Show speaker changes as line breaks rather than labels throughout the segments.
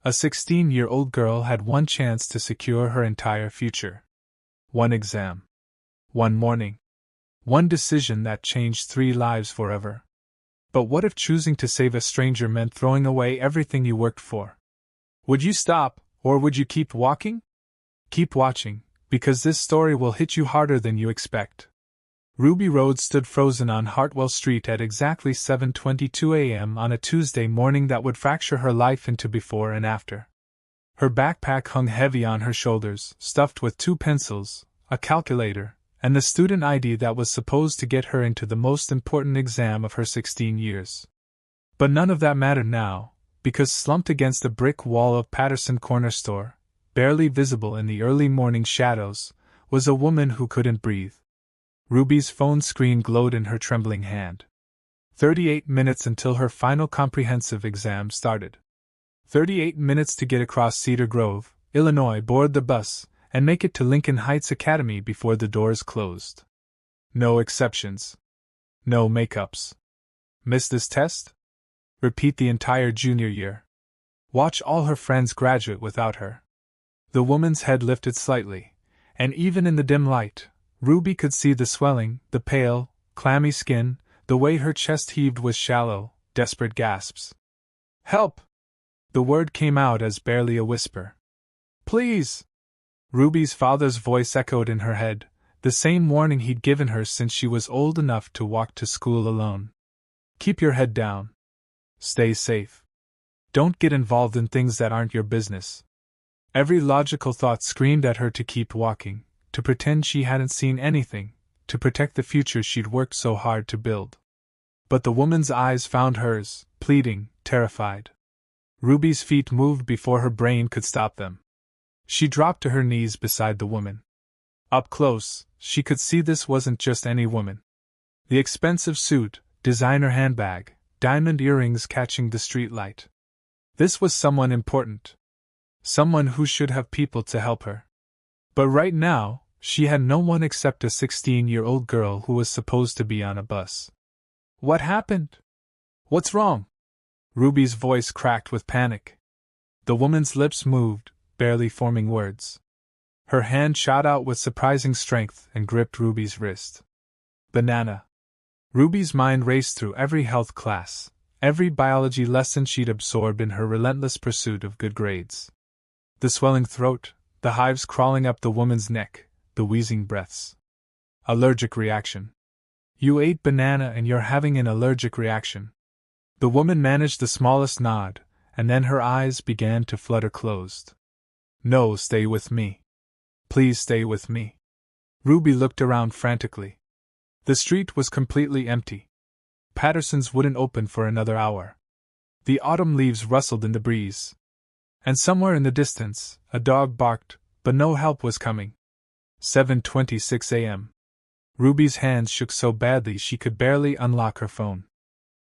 A 16-year-old girl had one chance to secure her entire future. One exam. One morning. One decision that changed 3 lives forever. But what if choosing to save a stranger meant throwing away everything you worked for? Would you stop, or would you keep walking? Keep watching, because this story will hit you harder than you expect. Ruby Road stood frozen on Hartwell Street at exactly 7:22 a.m. on a Tuesday morning that would fracture her life into before and after. Her backpack hung heavy on her shoulders, stuffed with 2 pencils, a calculator, and the student ID that was supposed to get her into the most important exam of her 16 years. But none of that mattered now, because slumped against the brick wall of Patterson Corner Store, barely visible in the early morning shadows, was a woman who couldn't breathe. Ruby's phone screen glowed in her trembling hand. 38 minutes until her final comprehensive exam started. 38 minutes to get across Cedar Grove, Illinois, board the bus, and make it to Lincoln Heights Academy before the doors closed. No exceptions. No makeups. Miss this test? Repeat the entire junior year. Watch all her friends graduate without her. The woman's head lifted slightly, and even in the dim light, Ruby could see the swelling, the pale, clammy skin, the way her chest heaved with shallow, desperate gasps. Help! The word came out as barely a whisper. Please! Ruby's father's voice echoed in her head, the same warning he'd given her since she was old enough to walk to school alone. Keep your head down. Stay safe. Don't get involved in things that aren't your business. Every logical thought screamed at her to keep walking, to pretend she hadn't seen anything, to protect the future she'd worked so hard to build. But the woman's eyes found hers, pleading, terrified. Ruby's feet moved before her brain could stop them. She dropped to her knees beside the woman. Up close, she could see this wasn't just any woman. The expensive suit, designer handbag, diamond earrings catching the street light. This was someone important. Someone who should have people to help her. But right now, she had no one except a 16-year-old girl who was supposed to be on a bus. What happened? What's wrong? Ruby's voice cracked with panic. The woman's lips moved, barely forming words. Her hand shot out with surprising strength and gripped Ruby's wrist. Banana. Ruby's mind raced through every health class, every biology lesson she'd absorbed in her relentless pursuit of good grades. The swelling throat, the hives crawling up the woman's neck, the wheezing breaths. Allergic reaction. You ate banana and you're having an allergic reaction. The woman managed the smallest nod, and then her eyes began to flutter closed. No, stay with me. Please stay with me. Ruby looked around frantically. The street was completely empty. Patterson's wouldn't open for another hour. The autumn leaves rustled in the breeze. And somewhere in the distance, a dog barked, but no help was coming. 7:26 a.m. Ruby's hands shook so badly she could barely unlock her phone.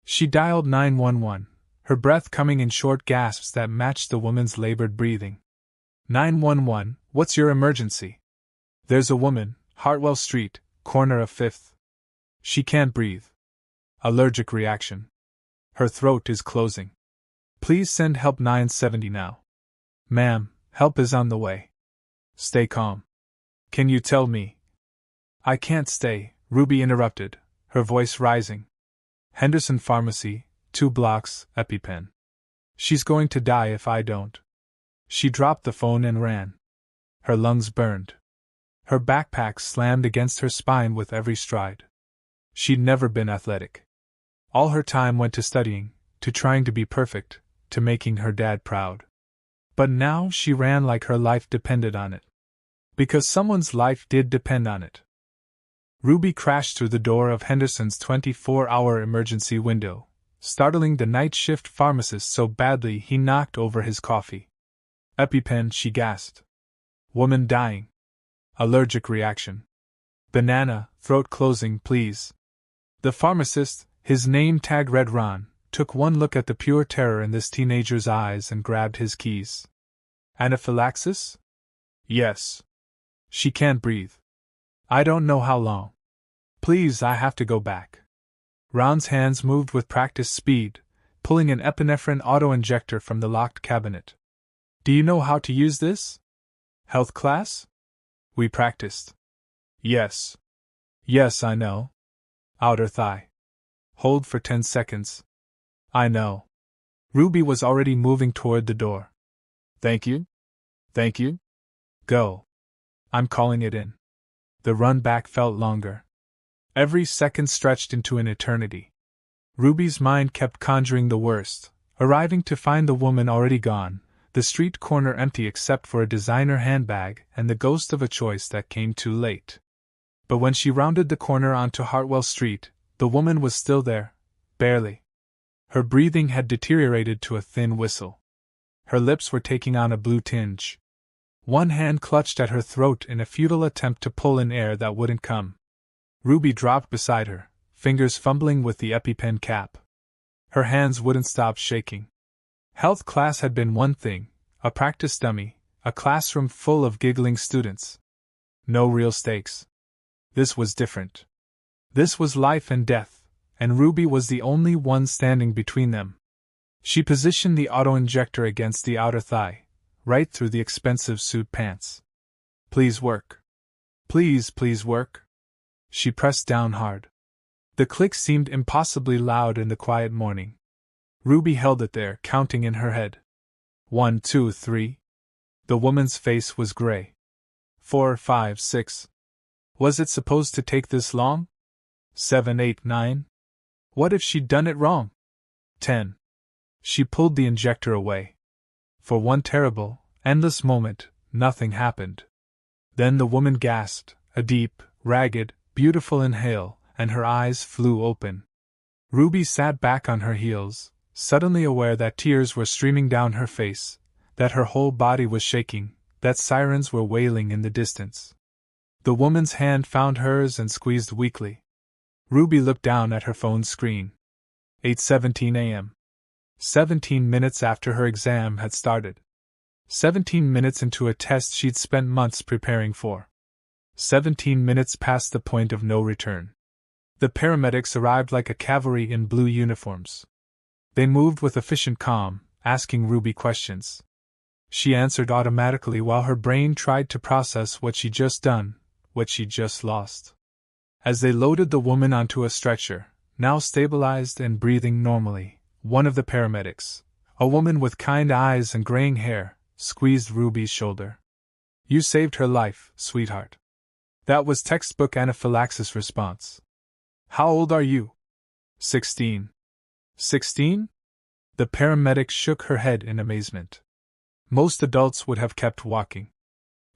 She dialed 911, her breath coming in short gasps that matched the woman's labored breathing. 911, what's your emergency? There's a woman, Hartwell Street, corner of 5th. She can't breathe. Allergic reaction. Her throat is closing. Please send help 970 now. Ma'am, help is on the way. Stay calm. Can you tell me? I can't stay, Ruby interrupted, her voice rising. Henderson Pharmacy, 2 blocks, EpiPen. She's going to die if I don't. She dropped the phone and ran. Her lungs burned. Her backpack slammed against her spine with every stride. She'd never been athletic. All her time went to studying, to trying to be perfect, to making her dad proud. But now she ran like her life depended on it. Because someone's life did depend on it. Ruby crashed through the door of Henderson's 24-hour emergency window, startling the night shift pharmacist so badly he knocked over his coffee. EpiPen, she gasped. Woman dying. Allergic reaction. Banana, throat closing, please. The pharmacist, his name tag read Ron, took one look at the pure terror in this teenager's eyes and grabbed his keys. Anaphylaxis? Yes. She can't breathe. I don't know how long. Please, I have to go back. Ron's hands moved with practiced speed, pulling an epinephrine auto-injector from the locked cabinet. Do you know how to use this? Health class? We practiced. Yes. Yes, I know. Outer thigh. Hold for 10 seconds. I know. Ruby was already moving toward the door. Thank you. Thank you. Go. I'm calling it in. The run back felt longer. Every second stretched into an eternity. Ruby's mind kept conjuring the worst, arriving to find the woman already gone, the street corner empty except for a designer handbag and the ghost of a choice that came too late. But when she rounded the corner onto Hartwell Street, the woman was still there, barely. Her breathing had deteriorated to a thin whistle. Her lips were taking on a blue tinge. One hand clutched at her throat in a futile attempt to pull in air that wouldn't come. Ruby dropped beside her, fingers fumbling with the EpiPen cap. Her hands wouldn't stop shaking. Health class had been one thing, a practice dummy, a classroom full of giggling students. No real stakes. This was different. This was life and death, and Ruby was the only one standing between them. She positioned the auto-injector against the outer thigh, right through the expensive suit pants. Please work. Please work. She pressed down hard. The click seemed impossibly loud in the quiet morning. Ruby held it there, counting in her head. 1, 2, 3. The woman's face was gray. 4, 5, 6. Was it supposed to take this long? 7, 8, 9. What if she'd done it wrong? 10. She pulled the injector away. For one terrible, endless moment, nothing happened. Then the woman gasped, a deep, ragged, beautiful inhale, and her eyes flew open. Ruby sat back on her heels, suddenly aware that tears were streaming down her face, that her whole body was shaking, that sirens were wailing in the distance. The woman's hand found hers and squeezed weakly. Ruby looked down at her phone screen. 8:17 a.m. 17 minutes after her exam had started. 17 minutes into a test she'd spent months preparing for. 17 minutes past the point of no return. The paramedics arrived like a cavalry in blue uniforms. They moved with efficient calm, asking Ruby questions. She answered automatically while her brain tried to process what she'd just done, what she'd just lost. As they loaded the woman onto a stretcher, now stabilized and breathing normally, one of the paramedics, a woman with kind eyes and graying hair, squeezed Ruby's shoulder. You saved her life, sweetheart. That was textbook anaphylaxis response. How old are you? 16. 16? The paramedic shook her head in amazement. Most adults would have kept walking.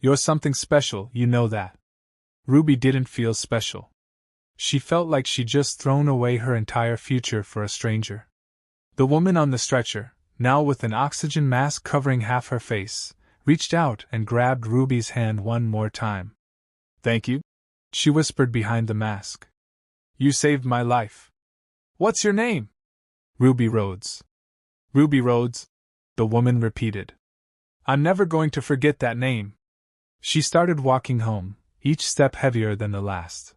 You're something special, you know that. Ruby didn't feel special. She felt like she'd just thrown away her entire future for a stranger. The woman on the stretcher, now with an oxygen mask covering half her face, reached out and grabbed Ruby's hand one more time. Thank you, she whispered behind the mask. You saved my life. What's your name? Ruby Rhodes. Ruby Rhodes, the woman repeated. I'm never going to forget that name. She started walking home, each step heavier than the last.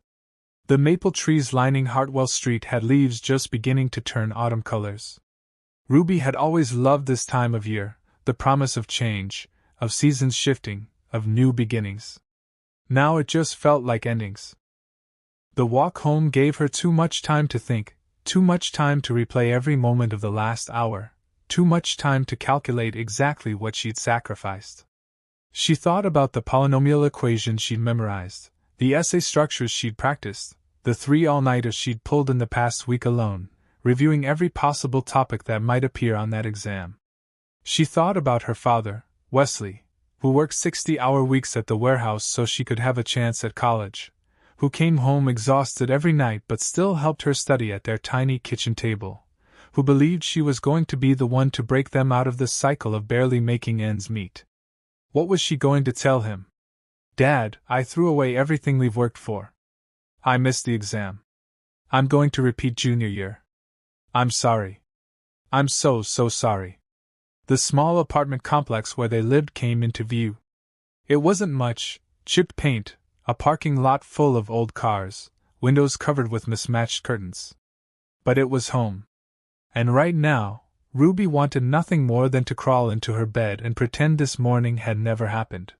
The maple trees lining Hartwell Street had leaves just beginning to turn autumn colors. Ruby had always loved this time of year, the promise of change, of seasons shifting, of new beginnings. Now it just felt like endings. The walk home gave her too much time to think, too much time to replay every moment of the last hour, too much time to calculate exactly what she'd sacrificed. She thought about the polynomial equations she'd memorized, the essay structures she'd practiced, the 3 all-nighters she'd pulled in the past week alone, reviewing every possible topic that might appear on that exam. She thought about her father, Wesley, who worked 60-hour weeks at the warehouse so she could have a chance at college, who came home exhausted every night but still helped her study at their tiny kitchen table, who believed she was going to be the one to break them out of the cycle of barely making ends meet. What was she going to tell him? Dad, I threw away everything we've worked for. I missed the exam. I'm going to repeat junior year. I'm sorry. I'm so sorry. The small apartment complex where they lived came into view. It wasn't much, chipped paint, a parking lot full of old cars, windows covered with mismatched curtains. But it was home. And right now, Ruby wanted nothing more than to crawl into her bed and pretend this morning had never happened.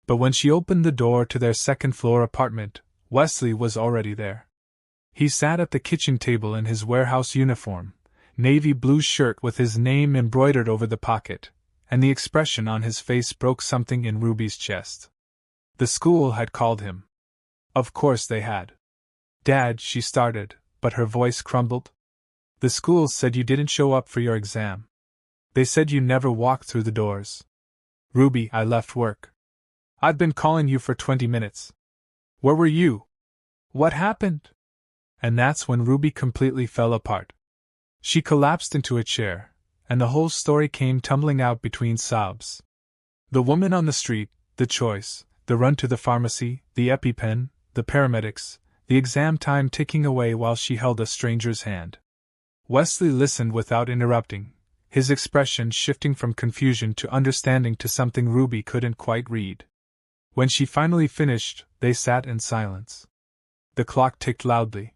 But when she opened the door to their second-floor apartment, Wesley was already there. He sat at the kitchen table in his warehouse uniform, navy blue shirt with his name embroidered over the pocket, and the expression on his face broke something in Ruby's chest. The school had called him. Of course they had. "Dad," she started, but her voice crumbled. "The school said you didn't show up for your exam. They said you never walked through the doors." "Ruby, I left work. I've been calling you for 20 minutes. Where were you? What happened?" And that's when Ruby completely fell apart. She collapsed into a chair, and the whole story came tumbling out between sobs. The woman on the street, the choice, the run to the pharmacy, the EpiPen, the paramedics, the exam time ticking away while she held a stranger's hand. Wesley listened without interrupting, his expression shifting from confusion to understanding to something Ruby couldn't quite read. When she finally finished, they sat in silence. The clock ticked loudly.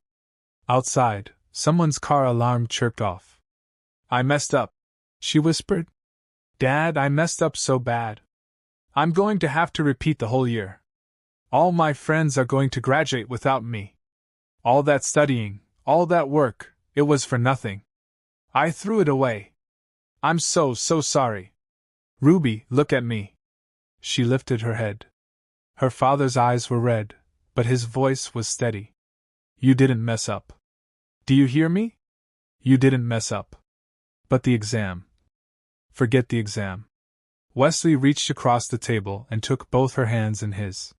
Outside, someone's car alarm chirped off. "I messed up," she whispered. "Dad, I messed up so bad. I'm going to have to repeat the whole year. All my friends are going to graduate without me. All that studying, all that work, it was for nothing. I threw it away. I'm so sorry. Ruby, look at me." She lifted her head. Her father's eyes were red, but his voice was steady. "You didn't mess up. Do you hear me? You didn't mess up. But the exam. Forget the exam." Wesley reached across the table and took both her hands in his.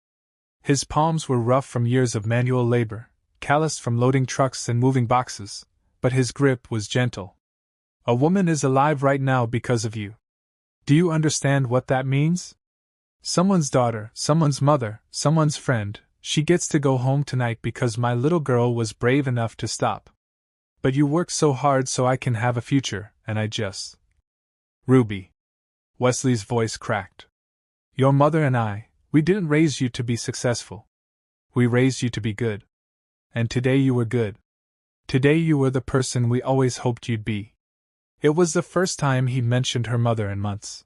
His palms were rough from years of manual labor, calloused from loading trucks and moving boxes, but his grip was gentle. "A woman is alive right now because of you. Do you understand what that means? Someone's daughter, someone's mother, someone's friend. She gets to go home tonight because my little girl was brave enough to stop. But you worked so hard so I can have a future, and I just..." "Ruby." Wesley's voice cracked. "Your mother and I, we didn't raise you to be successful. We raised you to be good. And today you were good. Today you were the person we always hoped you'd be." It was the first time he mentioned her mother in months.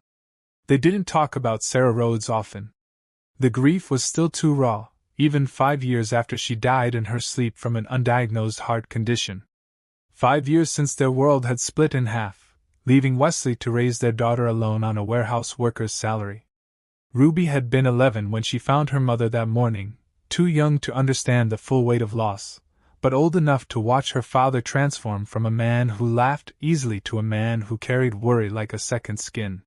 They didn't talk about Sarah Rhodes often. The grief was still too raw, even 5 years after she died in her sleep from an undiagnosed heart condition. 5 years since their world had split in half, leaving Wesley to raise their daughter alone on a warehouse worker's salary. Ruby had been 11 when she found her mother that morning, too young to understand the full weight of loss, but old enough to watch her father transform from a man who laughed easily to a man who carried worry like a second skin.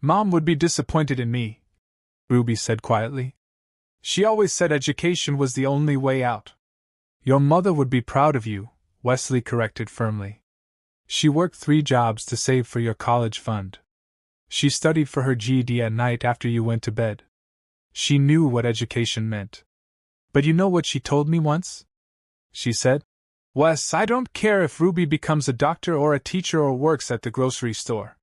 "Mom would be disappointed in me," Ruby said quietly. "She always said education was the only way out." "Your mother would be proud of you," Wesley corrected firmly. "She worked 3 jobs to save for your college fund. She studied for her GED at night after you went to bed. She knew what education meant. But you know what she told me once?" She said, "Wes, I don't care if Ruby becomes a doctor or a teacher or works at the grocery store.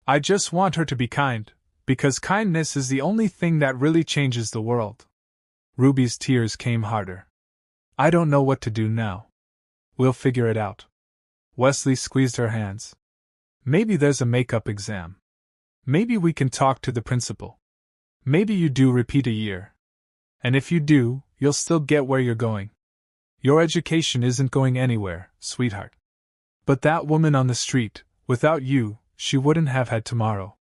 I just want her to be kind, because kindness is the only thing that really changes the world." Ruby's tears came harder. "I don't know what to do now. We'll figure it out." Wesley squeezed her hands. "Maybe there's a make-up exam. Maybe we can talk to the principal. Maybe you do repeat a year. And if you do, you'll still get where you're going. Your education isn't going anywhere, sweetheart. But that woman on the street, without you, she wouldn't have had tomorrow."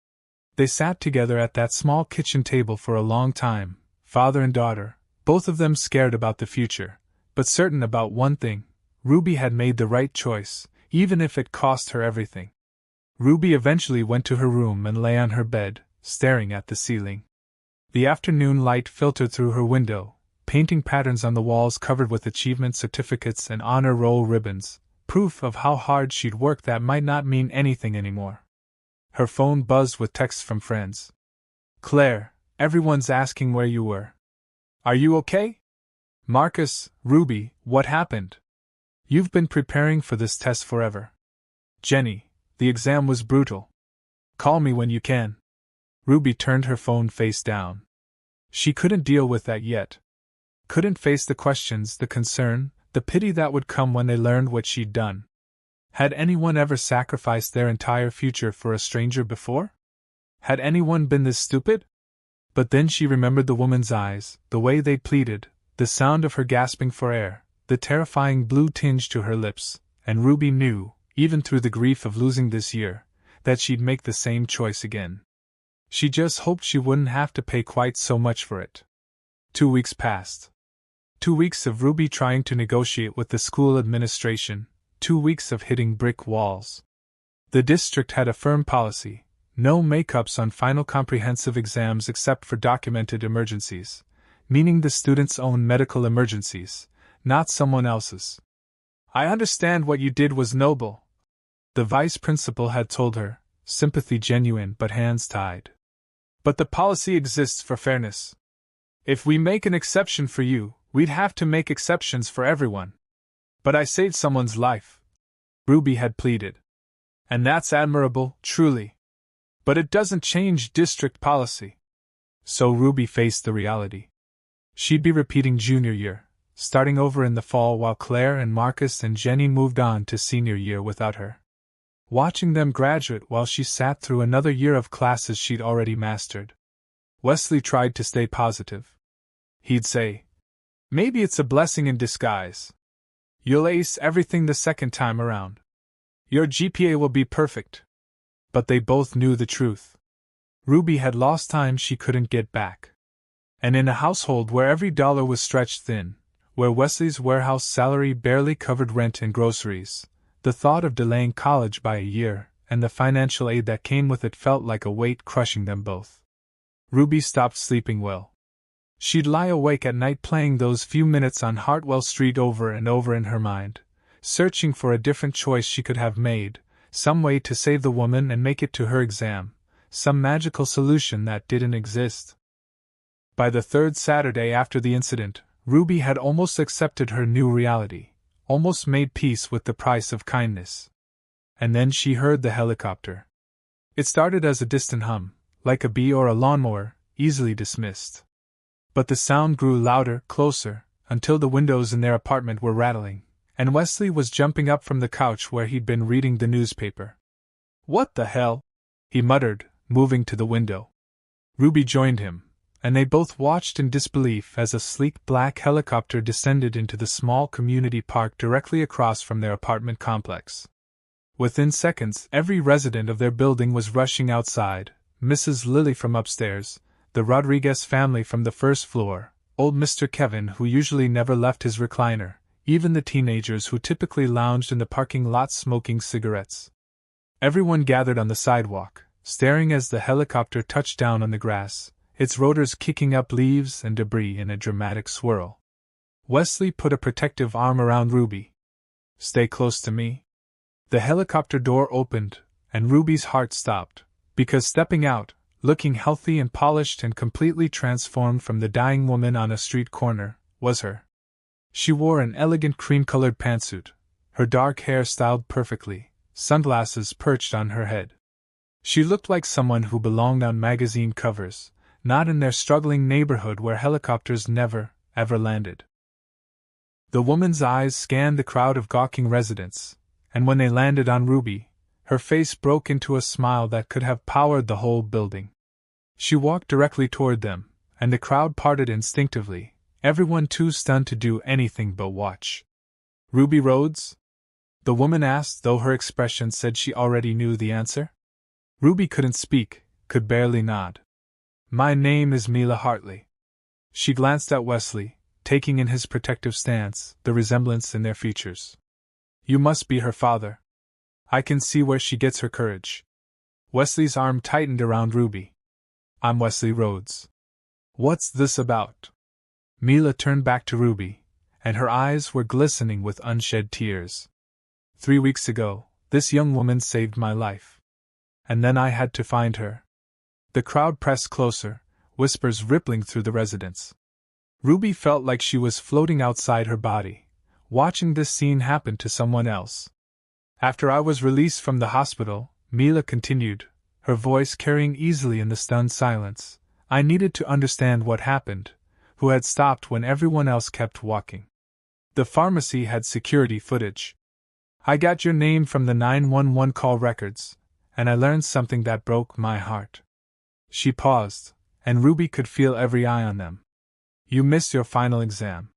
They sat together at that small kitchen table for a long time, father and daughter, both of them scared about the future, but certain about one thing: Ruby had made the right choice, even if it cost her everything. Ruby eventually went to her room and lay on her bed, staring at the ceiling. The afternoon light filtered through her window, painting patterns on the walls covered with achievement certificates and honor roll ribbons, proof of how hard she'd worked that might not mean anything anymore. Her phone buzzed with texts from friends. "Claire, everyone's asking where you were. Are you okay? Marcus, Ruby, what happened? You've been preparing for this test forever. Jenny, the exam was brutal. Call me when you can." Ruby turned her phone face down. She couldn't deal with that yet. Couldn't face the questions, the concern, the pity that would come when they learned what she'd done. Had anyone ever sacrificed their entire future for a stranger before? Had anyone been this stupid? But then she remembered the woman's eyes, the way they pleaded, the sound of her gasping for air, the terrifying blue tinge to her lips, and Ruby knew, even through the grief of losing this year, that she'd make the same choice again. She just hoped she wouldn't have to pay quite so much for it. 2 weeks passed. 2 weeks of Ruby trying to negotiate with the school administration, 2 weeks of hitting brick walls. The district had a firm policy: no makeups on final comprehensive exams except for documented emergencies, meaning the student's own medical emergencies, not someone else's. "I understand what you did was noble," the vice principal had told her, sympathy genuine but hands tied. "But the policy exists for fairness. If we make an exception for you, we'd have to make exceptions for everyone." "But I saved someone's life," Ruby had pleaded. "And that's admirable, truly. But it doesn't change district policy." So Ruby faced the reality. She'd be repeating junior year, starting over in the fall while Claire and Marcus and Jenny moved on to senior year without her. Watching them graduate while she sat through another year of classes she'd already mastered. Wesley tried to stay positive. He'd say, "Maybe it's a blessing in disguise. You'll ace everything the second time around. Your GPA will be perfect." But they both knew the truth. Ruby had lost time she couldn't get back. And in a household where every dollar was stretched thin, where Wesley's warehouse salary barely covered rent and groceries, the thought of delaying college by a year, and the financial aid that came with it, felt like a weight crushing them both. Ruby stopped sleeping well. She'd lie awake at night playing those few minutes on Hartwell Street over and over in her mind, searching for a different choice she could have made, some way to save the woman and make it to her exam, some magical solution that didn't exist. By the third Saturday after the incident, Ruby had almost accepted her new reality, almost made peace with the price of kindness. And then she heard the helicopter. It started as a distant hum, like a bee or a lawnmower, easily dismissed. But the sound grew louder, closer, until the windows in their apartment were rattling, and Wesley was jumping up from the couch where he'd been reading the newspaper. "What the hell?" he muttered, moving to the window. Ruby joined him, and they both watched in disbelief as a sleek black helicopter descended into the small community park directly across from their apartment complex. Within seconds, every resident of their building was rushing outside: Mrs. Lily from upstairs, the Rodriguez family from the first floor, old Mr. Kevin who usually never left his recliner, even the teenagers who typically lounged in the parking lot smoking cigarettes. Everyone gathered on the sidewalk, staring as the helicopter touched down on the grass, its rotors kicking up leaves and debris in a dramatic swirl. Wesley put a protective arm around Ruby. "Stay close to me." The helicopter door opened, and Ruby's heart stopped, because stepping out, looking healthy and polished and completely transformed from the dying woman on a street corner, was her. She wore an elegant cream-colored pantsuit, her dark hair styled perfectly, sunglasses perched on her head. She looked like someone who belonged on magazine covers, not in their struggling neighborhood where helicopters never, ever landed. The woman's eyes scanned the crowd of gawking residents, and when they landed on Ruby, her face broke into a smile that could have powered the whole building. She walked directly toward them, and the crowd parted instinctively, everyone too stunned to do anything but watch. "Ruby Rhodes?" the woman asked, though her expression said she already knew the answer. Ruby couldn't speak, could barely nod. "My name is Mila Hartley." She glanced at Wesley, taking in his protective stance, the resemblance in their features. "You must be her father. I can see where she gets her courage." Wesley's arm tightened around Ruby. "I'm Wesley Rhodes." "What's this about?" Mila turned back to Ruby, and her eyes were glistening with unshed tears. 3 weeks ago, this young woman saved my life. And then I had to find her." The crowd pressed closer, whispers rippling through the residence. Ruby felt like she was floating outside her body, watching this scene happen to someone else. "After I was released from the hospital," Mila continued, her voice carrying easily in the stunned silence, "I needed to understand what happened, who had stopped when everyone else kept walking. The pharmacy had security footage. I got your name from the 911 call records, and I learned something that broke my heart. She paused, and Ruby could feel every eye on them. You missed your final exam.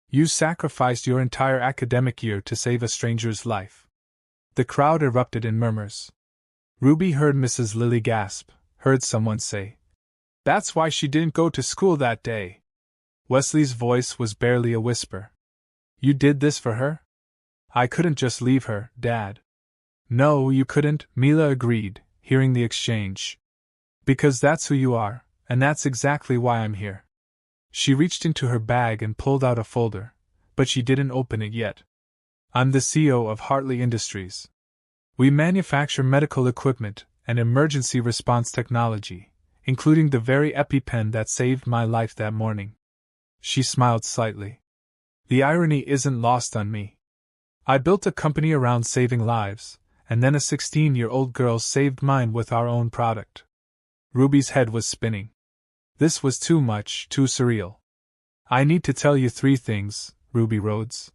You sacrificed your entire academic year to save a stranger's life. The crowd erupted in murmurs. Ruby heard Mrs. Lilly gasp, heard someone say, "That's why she didn't go to school that day." Wesley's voice was barely a whisper. "You did this for her?" "I couldn't just leave her, Dad." "No, you couldn't," Mila agreed, hearing the exchange. "Because that's who you are, and that's exactly why I'm here." She reached into her bag and pulled out a folder, but she didn't open it yet. "I'm the CEO of Hartley Industries. We manufacture medical equipment and emergency response technology, including the very EpiPen that saved my life that morning." She smiled slightly. "The irony isn't lost on me. I built a company around saving lives, and then a 16-year-old girl saved mine with our own product." Ruby's head was spinning. This was too much, too surreal. "I need to tell you 3 things, Ruby Rhodes."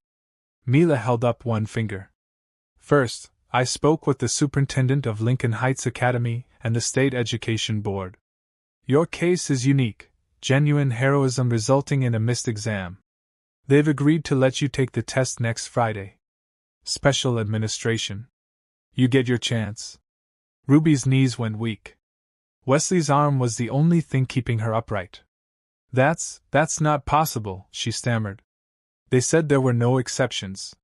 Mila held up one finger. "First, I spoke with the superintendent of Lincoln Heights Academy and the State Education Board. Your case is unique, genuine heroism resulting in a missed exam. They've agreed to let you take the test next Friday. Special administration. You get your chance." Ruby's knees went weak. Wesley's arm was the only thing keeping her upright. That's not possible," she stammered. "They said there were no exceptions."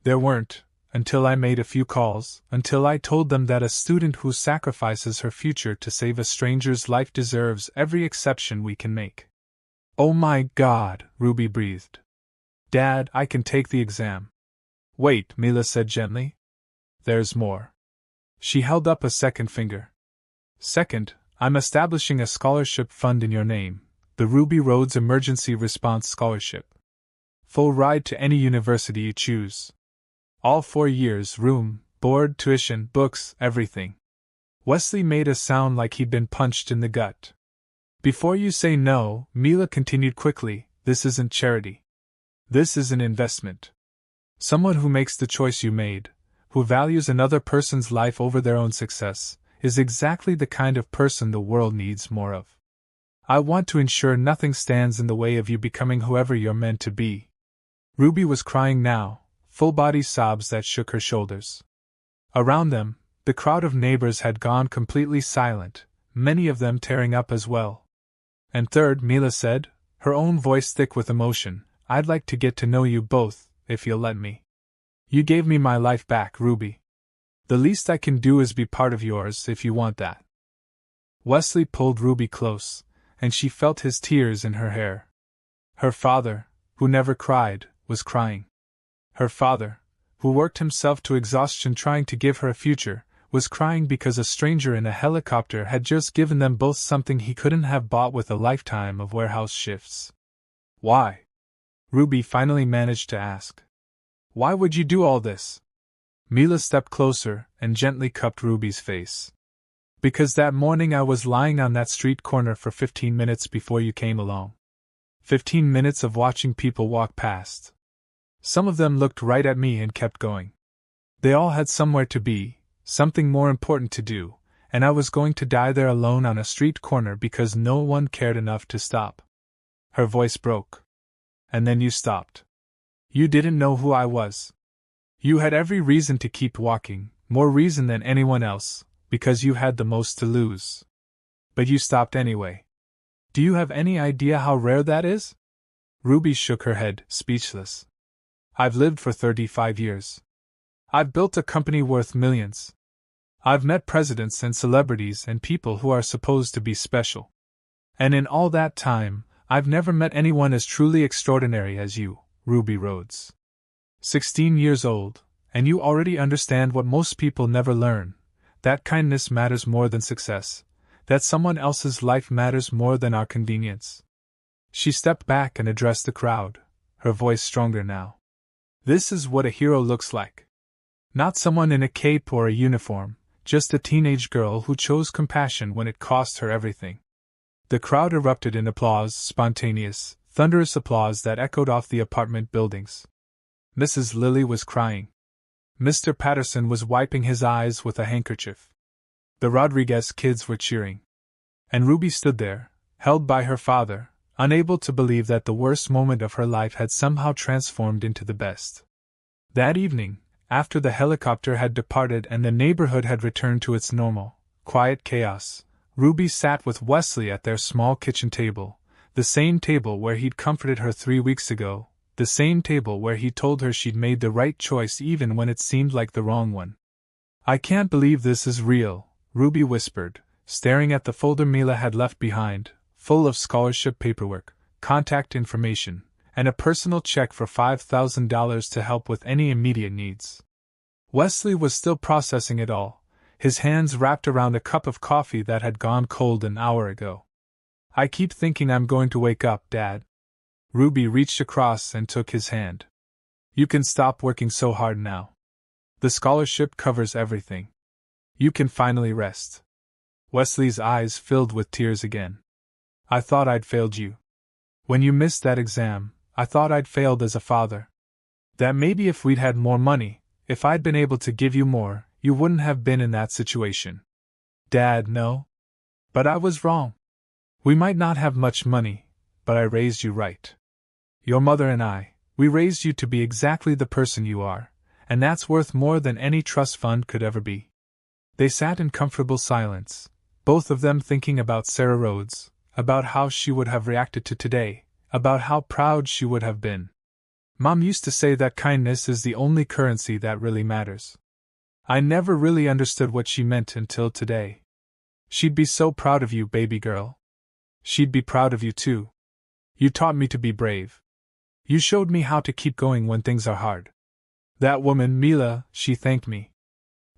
"There weren't, until I made a few calls, until I told them that a student who sacrifices her future to save a stranger's life deserves every exception we can make." "Oh my God," Ruby breathed. "Dad, I can take the exam." "Wait," Mila said gently. "There's more." She held up a second finger. "Second, I'm establishing a scholarship fund in your name, the Ruby Rhodes Emergency Response Scholarship. Full ride to any university you choose. All 4 years, room, board, tuition, books, everything." Wesley made a sound like he'd been punched in the gut. "Before you say no," Mila continued quickly, "this isn't charity. This is an investment. Someone who makes the choice you made, who values another person's life over their own success, is exactly the kind of person the world needs more of. I want to ensure nothing stands in the way of you becoming whoever you're meant to be." Ruby was crying now, full-body sobs that shook her shoulders. Around them, the crowd of neighbors had gone completely silent, many of them tearing up as well. "And third," Mila said, her own voice thick with emotion, "I'd like to get to know you both, if you'll let me. You gave me my life back, Ruby. The least I can do is be part of yours if you want that." Wesley pulled Ruby close, and she felt his tears in her hair. Her father, who never cried, was crying. Her father, who worked himself to exhaustion trying to give her a future, was crying because a stranger in a helicopter had just given them both something he couldn't have bought with a lifetime of warehouse shifts. "Why?" Ruby finally managed to ask. "Why would you do all this?" Mila stepped closer and gently cupped Ruby's face. "Because that morning I was lying on that street corner for 15 minutes before you came along. 15 minutes of watching people walk past. Some of them looked right at me and kept going. They all had somewhere to be, something more important to do, and I was going to die there alone on a street corner because no one cared enough to stop." Her voice broke. "And then you stopped. You didn't know who I was. You had every reason to keep walking, more reason than anyone else, because you had the most to lose. But you stopped anyway. Do you have any idea how rare that is?" Ruby shook her head, speechless. "I've lived for 35 years. I've built a company worth millions. I've met presidents and celebrities and people who are supposed to be special. And in all that time, I've never met anyone as truly extraordinary as you, Ruby Rhodes. 16 years old, and you already understand what most people never learn, that kindness matters more than success, that someone else's life matters more than our convenience." She stepped back and addressed the crowd, her voice stronger now. "This is what a hero looks like. Not someone in a cape or a uniform, just a teenage girl who chose compassion when it cost her everything." The crowd erupted in applause, spontaneous, thunderous applause that echoed off the apartment buildings. Mrs. Lilly was crying. Mr. Patterson was wiping his eyes with a handkerchief. The Rodriguez kids were cheering. And Ruby stood there, held by her father, unable to believe that the worst moment of her life had somehow transformed into the best. That evening, after the helicopter had departed and the neighborhood had returned to its normal, quiet chaos, Ruby sat with Wesley at their small kitchen table, the same table where he'd comforted her 3 weeks ago, the same table where he told her she'd made the right choice even when it seemed like the wrong one. "I can't believe this is real," Ruby whispered, staring at the folder Mila had left behind, full of scholarship paperwork, contact information, and a personal check for $5,000 to help with any immediate needs. Wesley was still processing it all, his hands wrapped around a cup of coffee that had gone cold an hour ago. "I keep thinking I'm going to wake up, Dad." Ruby reached across and took his hand. "You can stop working so hard now. The scholarship covers everything. You can finally rest." Wesley's eyes filled with tears again. "I thought I'd failed you. When you missed that exam, I thought I'd failed as a father. That maybe if we'd had more money, if I'd been able to give you more, you wouldn't have been in that situation. Dad, no. But I was wrong. We might not have much money, but I raised you right. Your mother and I, we raised you to be exactly the person you are, and that's worth more than any trust fund could ever be." They sat in comfortable silence, both of them thinking about Sarah Rhodes, about how she would have reacted to today, about how proud she would have been. "Mom used to say that kindness is the only currency that really matters. I never really understood what she meant until today. She'd be so proud of you, baby girl. She'd be proud of you too. You taught me to be brave. You showed me how to keep going when things are hard. That woman, Mila, she thanked me.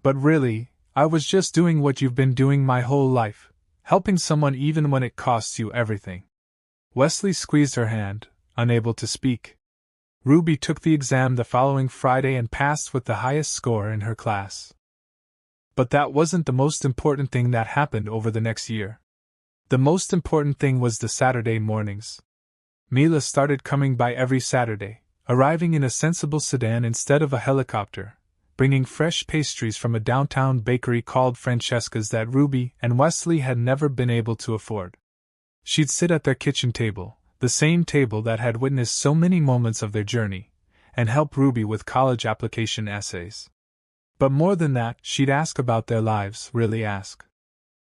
But really, I was just doing what you've been doing my whole life, helping someone even when it costs you everything." Wesley squeezed her hand, unable to speak. Ruby took the exam the following Friday and passed with the highest score in her class. But that wasn't the most important thing that happened over the next year. The most important thing was the Saturday mornings. Mila started coming by every Saturday, arriving in a sensible sedan instead of a helicopter, bringing fresh pastries from a downtown bakery called Francesca's that Ruby and Wesley had never been able to afford. She'd sit at their kitchen table, the same table that had witnessed so many moments of their journey, and help Ruby with college application essays. But more than that, she'd ask about their lives, really ask.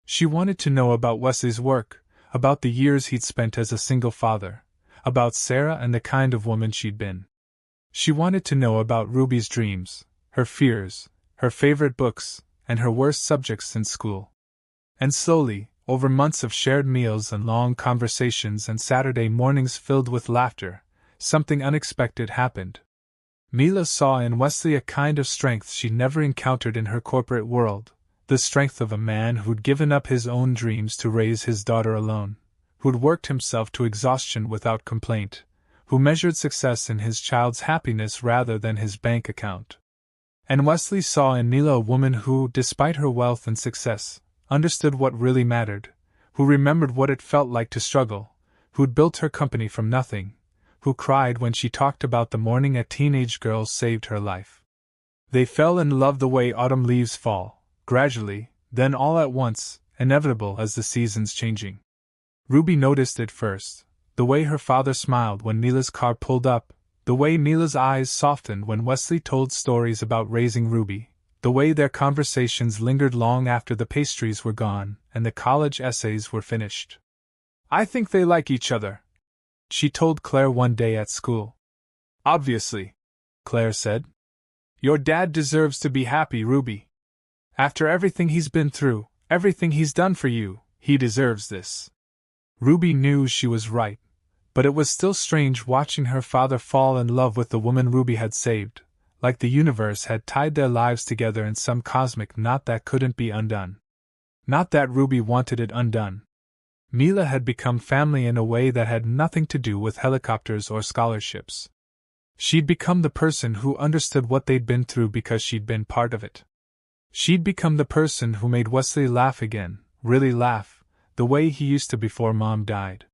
She wanted to know about Wesley's work, about the years he'd spent as a single father, about Sarah and the kind of woman she'd been. She wanted to know about Ruby's dreams, her fears, her favorite books, and her worst subjects in school. And slowly, over months of shared meals and long conversations and Saturday mornings filled with laughter, something unexpected happened. Mila saw in Wesley a kind of strength she'd never encountered in her corporate world, the strength of a man who'd given up his own dreams to raise his daughter alone, who'd worked himself to exhaustion without complaint, who measured success in his child's happiness rather than his bank account. And Wesley saw in Mila a woman who, despite her wealth and success, understood what really mattered, who remembered what it felt like to struggle, who'd built her company from nothing, who cried when she talked about the morning a teenage girl saved her life. They fell in love the way autumn leaves fall, gradually, then all at once, inevitable as the seasons changing. Ruby noticed it first, the way her father smiled when Mila's car pulled up, the way Mila's eyes softened when Wesley told stories about raising Ruby, the way their conversations lingered long after the pastries were gone and the college essays were finished. "I think they like each other," she told Claire one day at school. "Obviously," Claire said. "Your dad deserves to be happy, Ruby. After everything he's been through, everything he's done for you, he deserves this." Ruby knew she was right, but it was still strange watching her father fall in love with the woman Ruby had saved, like the universe had tied their lives together in some cosmic knot that couldn't be undone. Not that Ruby wanted it undone. Mila had become family in a way that had nothing to do with helicopters or scholarships. She'd become the person who understood what they'd been through because she'd been part of it. She'd become the person who made Wesley laugh again, really laugh, the way he used to before Mom died.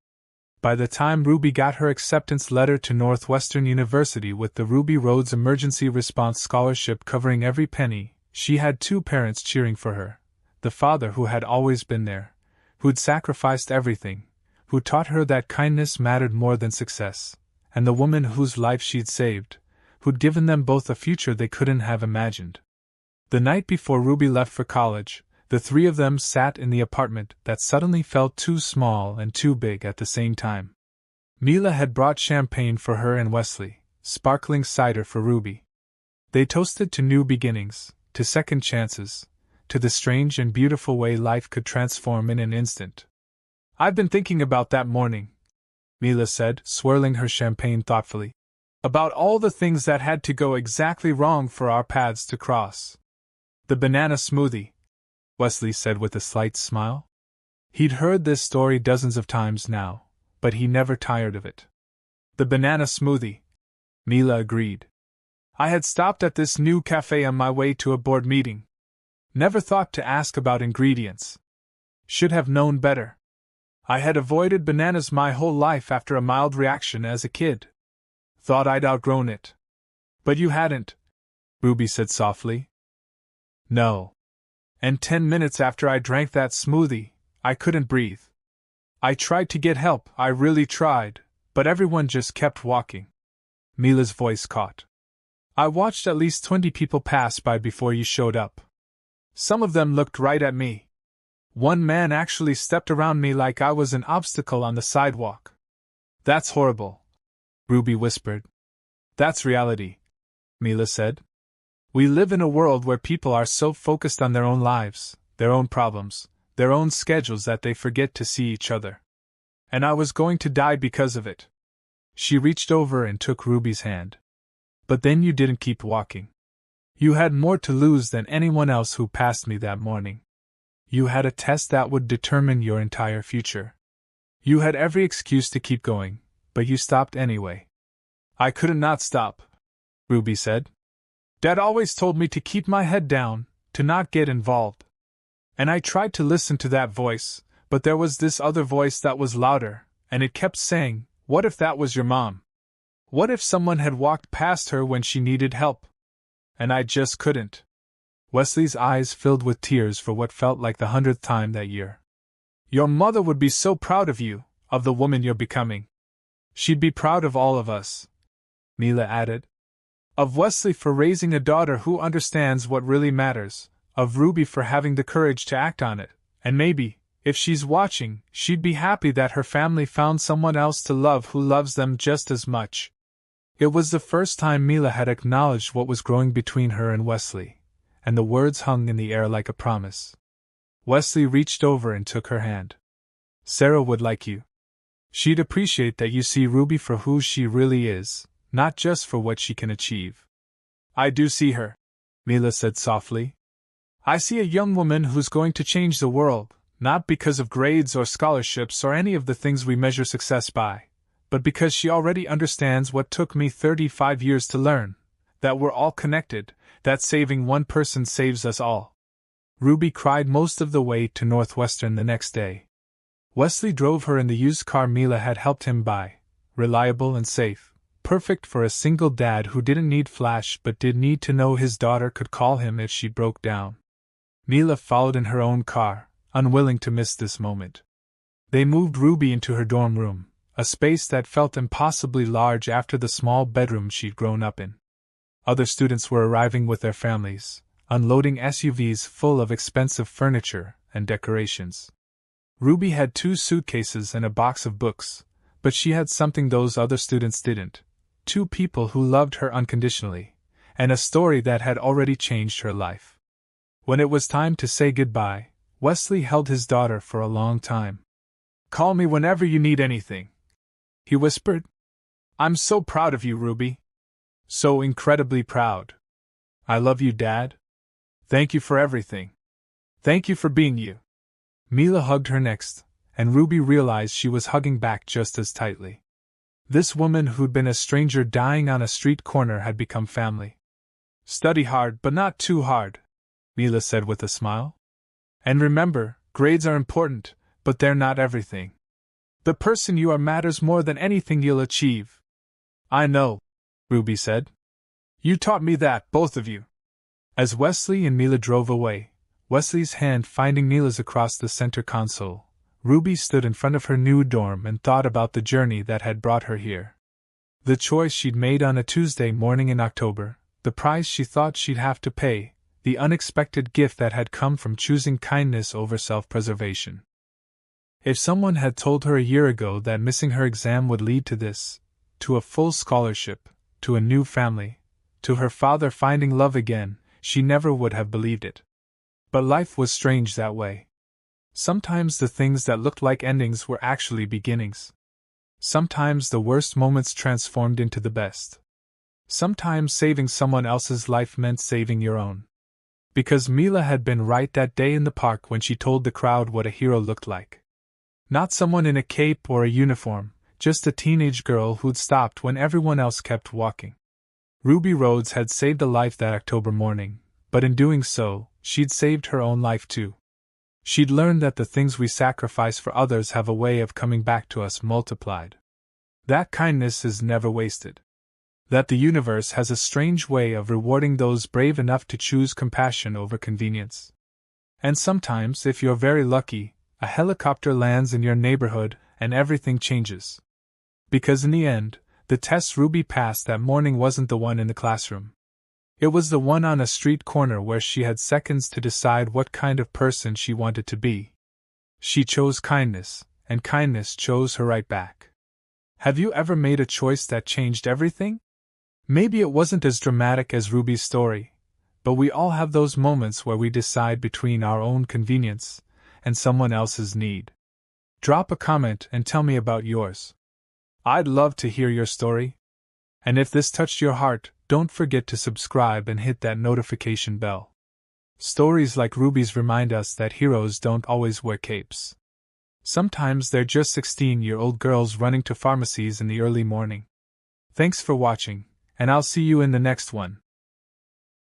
By the time Ruby got her acceptance letter to Northwestern University with the Ruby Roads Emergency Response Scholarship covering every penny, she had two parents cheering for her. The father who had always been there, who'd sacrificed everything, who taught her that kindness mattered more than success, and the woman whose life she'd saved, who'd given them both a future they couldn't have imagined. The night before Ruby left for college, the three of them sat in the apartment that suddenly felt too small and too big at the same time. Mila had brought champagne for her and Wesley, sparkling cider for Ruby. They toasted to new beginnings, to second chances, to the strange and beautiful way life could transform in an instant. "I've been thinking about that morning," Mila said, swirling her champagne thoughtfully. "About all the things that had to go exactly wrong for our paths to cross." "The banana smoothie," Wesley said with a slight smile. He'd heard this story dozens of times now, but he never tired of it. "The banana smoothie," Mila agreed. "I had stopped at this new cafe on my way to a board meeting. Never thought to ask about ingredients. Should have known better. I had avoided bananas my whole life after a mild reaction as a kid. Thought I'd outgrown it. But you hadn't," Ruby said softly. "No. And 10 minutes after I drank that smoothie, I couldn't breathe. I tried to get help, I really tried, but everyone just kept walking." Mila's voice caught. "I watched at least 20 people pass by before you showed up. Some of them looked right at me. One man actually stepped around me like I was an obstacle on the sidewalk." "That's horrible," Ruby whispered. "That's reality," Mila said. "We live in a world where people are so focused on their own lives, their own problems, their own schedules that they forget to see each other. And I was going to die because of it." She reached over and took Ruby's hand. "But then you didn't keep walking. You had more to lose than anyone else who passed me that morning. You had a test that would determine your entire future. You had every excuse to keep going, but you stopped anyway." "I couldn't not stop," Ruby said. "Dad always told me to keep my head down, to not get involved. And I tried to listen to that voice, but there was this other voice that was louder, and it kept saying, 'What if that was your mom? What if someone had walked past her when she needed help?' And I just couldn't." Wesley's eyes filled with tears for what felt like the 100th time that year. "Your mother would be so proud of you, of the woman you're becoming. She'd be proud of all of us," Mila added. "Of Wesley for raising a daughter who understands what really matters, of Ruby for having the courage to act on it, and maybe, if she's watching, she'd be happy that her family found someone else to love who loves them just as much." It was the first time Mila had acknowledged what was growing between her and Wesley, and the words hung in the air like a promise. Wesley reached over and took her hand. "Sarah would like you. She'd appreciate that you see Ruby for who she really is, not just for what she can achieve." "I do see her," Mila said softly. "I see a young woman who's going to change the world, not because of grades or scholarships or any of the things we measure success by, but because she already understands what took me 35 years to learn, that we're all connected, that saving one person saves us all." Ruby cried most of the way to Northwestern the next day. Wesley drove her in the used car Mila had helped him buy, reliable and safe, perfect for a single dad who didn't need flash but did need to know his daughter could call him if she broke down. Mila followed in her own car, unwilling to miss this moment. They moved Ruby into her dorm room, a space that felt impossibly large after the small bedroom she'd grown up in. Other students were arriving with their families, unloading SUVs full of expensive furniture and decorations. Ruby had 2 suitcases and a box of books, but she had something those other students didn't: 2 people who loved her unconditionally, and a story that had already changed her life. When it was time to say goodbye, Wesley held his daughter for a long time. "Call me whenever you need anything," he whispered. "I'm so proud of you, Ruby. So incredibly proud. I love you, Dad. Thank you for everything. Thank you for being you." Mila hugged her next, and Ruby realized she was hugging back just as tightly. This woman who'd been a stranger dying on a street corner had become family. "Study hard, but not too hard," Mila said with a smile. "And remember, grades are important, but they're not everything. The person you are matters more than anything you'll achieve. I know, Ruby said. You taught me that, both of you. As Wesley and Mila drove away, Wesley's hand finding Mila's across the center console, Ruby stood in front of her new dorm and thought about the journey that had brought her here. The choice she'd made on a Tuesday morning in October, the price she thought she'd have to pay, the unexpected gift that had come from choosing kindness over self-preservation. If someone had told her a year ago that missing her exam would lead to this, to a full scholarship, to a new family, to her father finding love again, she never would have believed it. But life was strange that way. Sometimes the things that looked like endings were actually beginnings. Sometimes the worst moments transformed into the best. Sometimes saving someone else's life meant saving your own. Because Mila had been right that day in the park when she told the crowd what a hero looked like. Not someone in a cape or a uniform, just a teenage girl who'd stopped when everyone else kept walking. Ruby Rhodes had saved a life that October morning, but in doing so, she'd saved her own life too. She'd learned that the things we sacrifice for others have a way of coming back to us multiplied. That kindness is never wasted. That the universe has a strange way of rewarding those brave enough to choose compassion over convenience. And sometimes, if you're very lucky, a helicopter lands in your neighborhood and everything changes. Because in the end, the test Ruby passed that morning wasn't the one in the classroom. It was the one on a street corner where she had seconds to decide what kind of person she wanted to be. She chose kindness, and kindness chose her right back. Have you ever made a choice that changed everything? Maybe it wasn't as dramatic as Ruby's story, but we all have those moments where we decide between our own convenience and someone else's need. Drop a comment and tell me about yours. I'd love to hear your story. And if this touched your heart, don't forget to subscribe and hit that notification bell. Stories like Ruby's remind us that heroes don't always wear capes. Sometimes they're just 16-year-old girls running to pharmacies in the early morning. Thanks for watching, and I'll see you in the next one.